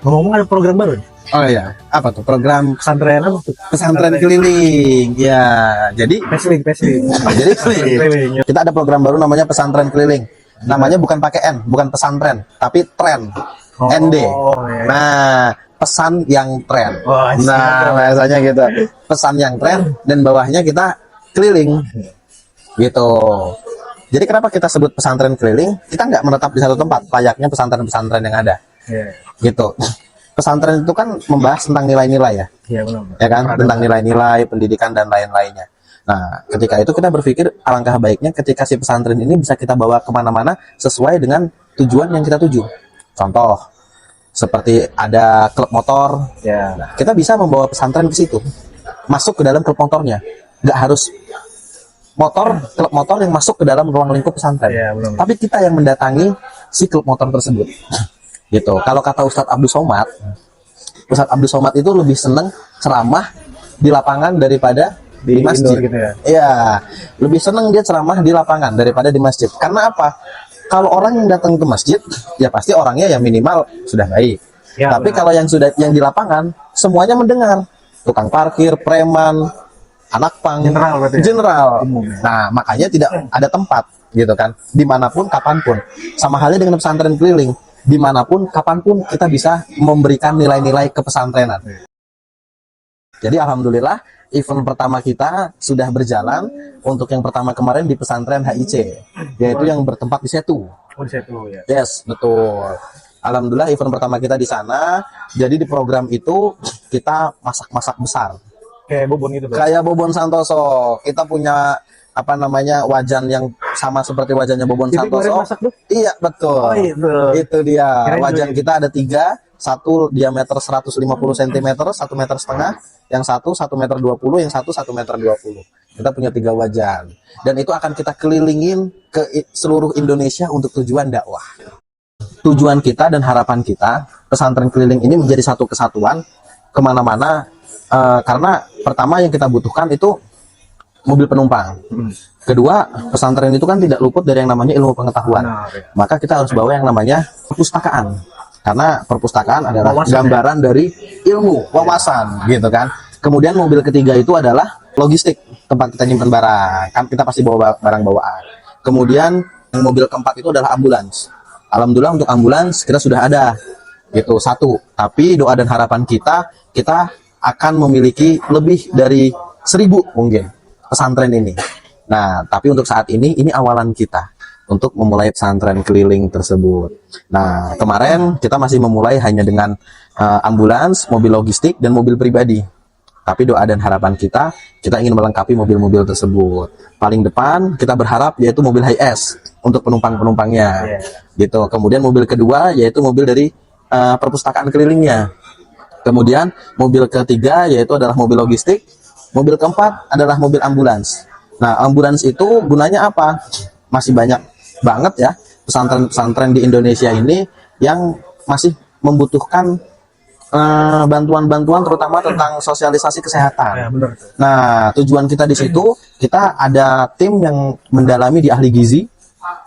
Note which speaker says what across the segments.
Speaker 1: Ngomong-ngomong ada program baru nih.
Speaker 2: Oh iya, apa tuh program
Speaker 1: Pesantren apa tuh?
Speaker 2: pesantren keliling? Ya, jadi
Speaker 1: Pesling.
Speaker 2: jadi
Speaker 1: Keliling.
Speaker 2: kita ada program baru namanya pesantren keliling. Namanya bukan pakai N, bukan pesantren, tapi tren. ND.
Speaker 1: Iya.
Speaker 2: Nah, pesan yang tren.
Speaker 1: Wah,
Speaker 2: Nah, bahasanya gitu. Pesan yang tren dan bawahnya kita keliling. Gitu. Jadi kenapa kita sebut pesantren keliling? Kita nggak menetap di satu tempat, layaknya pesantren-pesantren yang ada.
Speaker 1: Iya.
Speaker 2: Gitu. Pesantren itu kan membahas tentang nilai-nilai ya.
Speaker 1: Iya benar.
Speaker 2: Ya kan, tentang nilai-nilai, pendidikan dan lain-lainnya. Nah, ketika itu kita berpikir alangkah baiknya ketika si pesantren ini bisa kita bawa kemana-mana sesuai dengan tujuan yang kita tuju. Contoh, seperti ada klub motor,
Speaker 1: Ya.
Speaker 2: nah, kita bisa membawa pesantren ke situ, masuk ke dalam klub motornya. Nggak harus klub motor yang masuk ke dalam ruang lingkup pesantren.
Speaker 1: Iya, benar.
Speaker 2: Tapi kita yang mendatangi si klub motor tersebut. Gitu. Kalau kata Ustadz Abdul Somad itu lebih seneng ceramah di lapangan daripada di masjid.
Speaker 1: Indoor gitu ya.
Speaker 2: Iya, lebih seneng dia ceramah di lapangan daripada di masjid. Karena apa? Kalau orang yang datang ke masjid, ya pasti orangnya yang minimal sudah baik.
Speaker 1: Ya,
Speaker 2: Tapi
Speaker 1: benar.
Speaker 2: kalau yang di lapangan, semuanya mendengar. Tukang parkir, preman, anak pang,
Speaker 1: General berarti ya?
Speaker 2: general.
Speaker 1: Umum ya?
Speaker 2: Nah, makanya tidak ada tempat, gitu kan? Dimanapun, kapanpun. Sama halnya dengan pesantren keliling. Dimanapun, kapanpun kita bisa memberikan nilai-nilai kepesantrenan. Jadi alhamdulillah event pertama kita sudah berjalan untuk yang pertama kemarin di pesantren HIC, yaitu yang bertempat di Setu.
Speaker 1: Oh, di situ ya.
Speaker 2: Yes, betul. Alhamdulillah event pertama kita di sana. Jadi di program itu kita masak-masak besar.
Speaker 1: Kayak bubun gitu, Bro.
Speaker 2: Kayak Bobon Santoso. Kita punya apa namanya wajan yang sama seperti wajannya Bobon
Speaker 1: Jadi
Speaker 2: Santoso.
Speaker 1: kemarin masak tuh?
Speaker 2: Iya betul.
Speaker 1: Oh, itu.
Speaker 2: Itu dia.
Speaker 1: Keren
Speaker 2: Wajan
Speaker 1: juga.
Speaker 2: kita ada 3, satu diameter 150 cm, 1,5 meter, yang satu 1,20 meter, yang satu 1,20 meter. Kita punya 3 wajan. Dan itu akan kita kelilingin ke seluruh Indonesia untuk tujuan dakwah. Tujuan kita dan harapan kita, pesantren keliling ini menjadi satu kesatuan kemana-mana. Karena pertama yang kita butuhkan itu mobil penumpang. Kedua, pesantren itu kan tidak luput dari yang namanya ilmu pengetahuan.
Speaker 1: Benar, ya.
Speaker 2: Maka kita harus bawa yang namanya perpustakaan. Karena perpustakaan adalah
Speaker 1: Wawasan,
Speaker 2: gambaran dari ilmu, wawasan, gitu kan. Kemudian mobil ketiga itu adalah logistik, tempat kita nyimpan barang. Kan kita pasti bawa barang bawaan. Kemudian yang mobil keempat itu adalah ambulans. Alhamdulillah untuk ambulans kita sudah ada. Gitu, 1. Tapi doa dan harapan kita akan memiliki lebih dari 1.000 mungkin pesantren ini. Nah, tapi untuk saat ini awalan kita untuk memulai pesantren keliling tersebut. Nah, kemarin kita masih memulai hanya dengan ambulans, mobil logistik, dan mobil pribadi. Tapi doa dan harapan kita ingin melengkapi mobil-mobil tersebut. Paling depan kita berharap yaitu mobil HiAce untuk penumpang-penumpangnya. Gitu. Kemudian mobil kedua yaitu mobil dari perpustakaan kelilingnya. Kemudian mobil ketiga yaitu adalah mobil logistik. Mobil keempat adalah mobil ambulans. Nah, ambulans itu gunanya apa? Masih banyak banget ya pesantren-pesantren di Indonesia ini yang masih membutuhkan bantuan-bantuan terutama tentang sosialisasi kesehatan.
Speaker 1: Ya, benar.
Speaker 2: Nah, tujuan kita di situ, kita ada tim yang mendalami di ahli gizi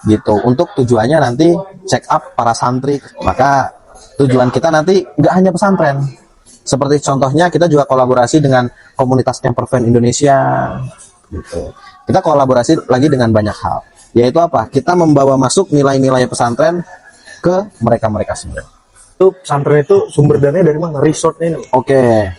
Speaker 2: gitu untuk tujuannya nanti check up para santri. Maka tujuan kita nanti nggak hanya pesantren. Seperti contohnya kita juga kolaborasi dengan komunitas campervan Indonesia gitu. Kita kolaborasi lagi dengan banyak hal. Yaitu apa? Kita membawa masuk nilai-nilai pesantren ke mereka-mereka semua.
Speaker 1: Itu pesantren itu sumber dananya dari mana? Resortnya ini.
Speaker 2: Oke.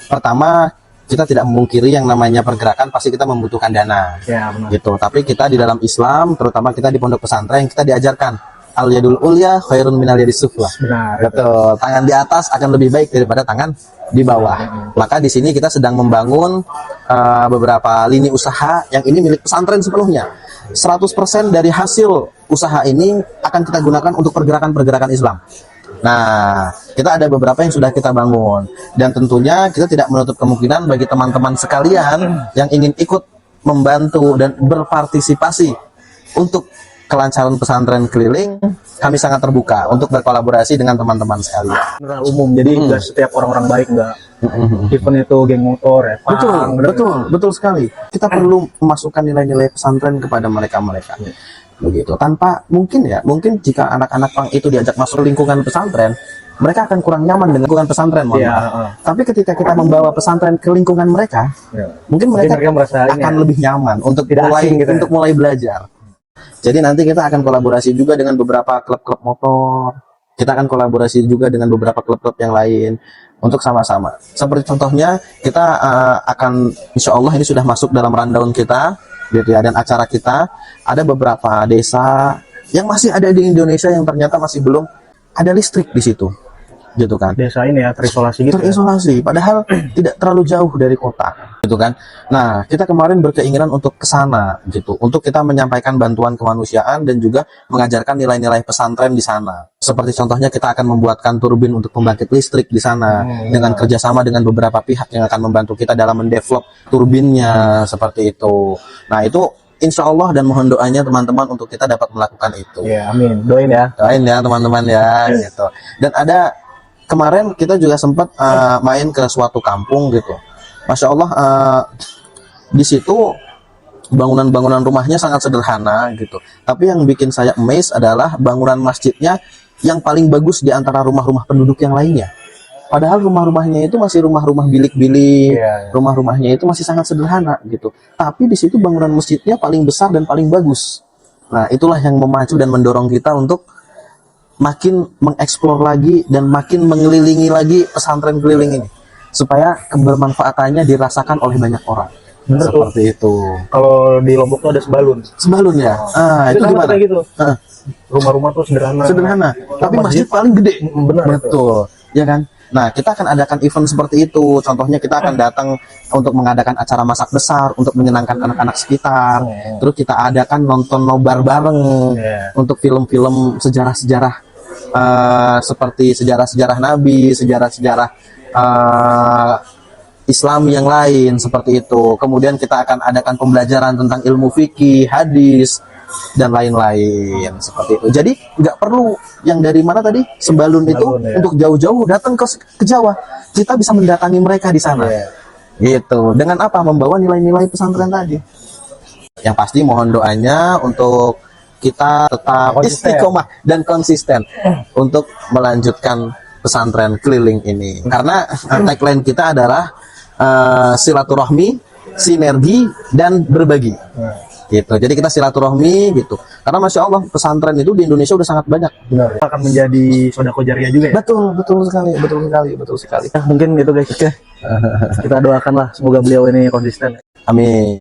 Speaker 2: Pertama, kita tidak memungkiri yang namanya pergerakan pasti kita membutuhkan dana.
Speaker 1: Ya, benar.
Speaker 2: Gitu. Tapi kita di dalam Islam, terutama kita di pondok pesantren, kita diajarkan al yadul ulya khairun minal yadis sufla.
Speaker 1: Benar.
Speaker 2: Betul. Tangan di atas akan lebih baik daripada tangan di bawah. Maka di sini kita sedang membangun beberapa lini usaha yang ini milik pesantren sepenuhnya. 100% dari hasil usaha ini akan kita gunakan untuk pergerakan-pergerakan Islam. Nah, kita ada beberapa yang sudah kita bangun. Dan tentunya kita tidak menutup kemungkinan bagi teman-teman sekalian yang ingin ikut membantu dan berpartisipasi untuk kelancaran pesantren keliling, kami sangat terbuka untuk berkolaborasi dengan teman-teman sekalian.
Speaker 1: Benar umum. Jadi nggak setiap orang-orang baik nggak. Event itu geng motor ya.
Speaker 2: Betul sekali. Kita perlu memasukkan nilai-nilai pesantren kepada mereka-mereka. Begitu. Tanpa mungkin jika anak-anak pang itu diajak masuk lingkungan pesantren, mereka akan kurang nyaman dengan lingkungan pesantren, mohon
Speaker 1: Iya,
Speaker 2: maaf. Tapi ketika kita membawa pesantren ke lingkungan mereka, mungkin mereka
Speaker 1: merasa ini
Speaker 2: akan
Speaker 1: ya,
Speaker 2: lebih nyaman untuk
Speaker 1: tidak
Speaker 2: mulai
Speaker 1: asing gitu ya.
Speaker 2: untuk mulai belajar. Jadi nanti kita akan kolaborasi juga dengan beberapa klub-klub motor. Kita akan kolaborasi juga dengan beberapa klub-klub yang lain untuk sama-sama. Seperti contohnya kita akan, insya Allah ini sudah masuk dalam rundown kita, gitu ya, dan acara kita ada beberapa desa yang masih ada di Indonesia yang ternyata masih belum ada listrik di situ, gitu kan.
Speaker 1: desa ini ya terisolasi gitu.
Speaker 2: Terisolasi, padahal tidak terlalu jauh dari kota, gitu kan. Nah, kita kemarin berkeinginan untuk ke sana, gitu, untuk kita menyampaikan bantuan kemanusiaan dan juga mengajarkan nilai-nilai pesantren di sana. Seperti contohnya kita akan membuatkan turbin untuk pembangkit listrik di sana dengan kerjasama dengan beberapa pihak yang akan membantu kita dalam mendevelop turbinnya seperti itu. Nah, itu insya Allah dan mohon doanya teman-teman untuk kita dapat melakukan itu.
Speaker 1: Ya, amin. Doain ya.
Speaker 2: Doain ya teman-teman ya, gitu. Dan ada kemarin kita juga sempat main ke suatu kampung gitu. Masya Allah, di situ bangunan-bangunan rumahnya sangat sederhana gitu. Tapi yang bikin saya amazed adalah bangunan masjidnya yang paling bagus di antara rumah-rumah penduduk yang lainnya. Padahal rumah-rumahnya itu masih rumah-rumah bilik-bilik, rumah-rumahnya itu masih sangat sederhana gitu. Tapi di situ bangunan masjidnya paling besar dan paling bagus. Nah, itulah yang memacu dan mendorong kita untuk makin mengeksplor lagi dan makin mengelilingi lagi pesantren keliling ini, supaya kebermanfaatannya dirasakan oleh banyak orang.
Speaker 1: Bener
Speaker 2: Seperti itu.
Speaker 1: Kalau di Lombok tuh ada Sebalun.
Speaker 2: Sebalun ya. Itu
Speaker 1: sama
Speaker 2: gimana?
Speaker 1: kayak gitu. Rumah-rumah tuh sederhana.
Speaker 2: Sederhana, tapi masjid paling gede.
Speaker 1: Benar.
Speaker 2: Betul, ya kan? Nah, kita akan adakan event seperti itu. Contohnya kita akan datang untuk mengadakan acara masak besar untuk menyenangkan anak-anak sekitar. Terus kita adakan nonton nobar bareng untuk film-film sejarah-sejarah seperti sejarah-sejarah Nabi, sejarah-sejarah Islam yang lain seperti itu. Kemudian kita akan adakan pembelajaran tentang ilmu fikih, hadis, dan lain-lain seperti itu. Jadi nggak perlu yang dari mana tadi Sebalun itu
Speaker 1: ya.
Speaker 2: untuk jauh-jauh datang ke Jawa. Kita bisa mendatangi mereka di sana. Gitu. Dengan apa? Membawa nilai-nilai pesantren tadi. Yang pasti mohon doanya untuk kita tetap istiqomah dan konsisten untuk melanjutkan pesantren keliling ini. Karena tagline kita adalah silaturahmi, sinergi, dan berbagi. Gitu. Jadi kita silaturahmi gitu. Karena masya Allah pesantren itu di Indonesia udah sangat banyak.
Speaker 1: Benar. Akan menjadi sodako jariah juga ya.
Speaker 2: Betul sekali.
Speaker 1: Mungkin itu guys. Kita doakanlah semoga beliau ini konsisten.
Speaker 2: Amin.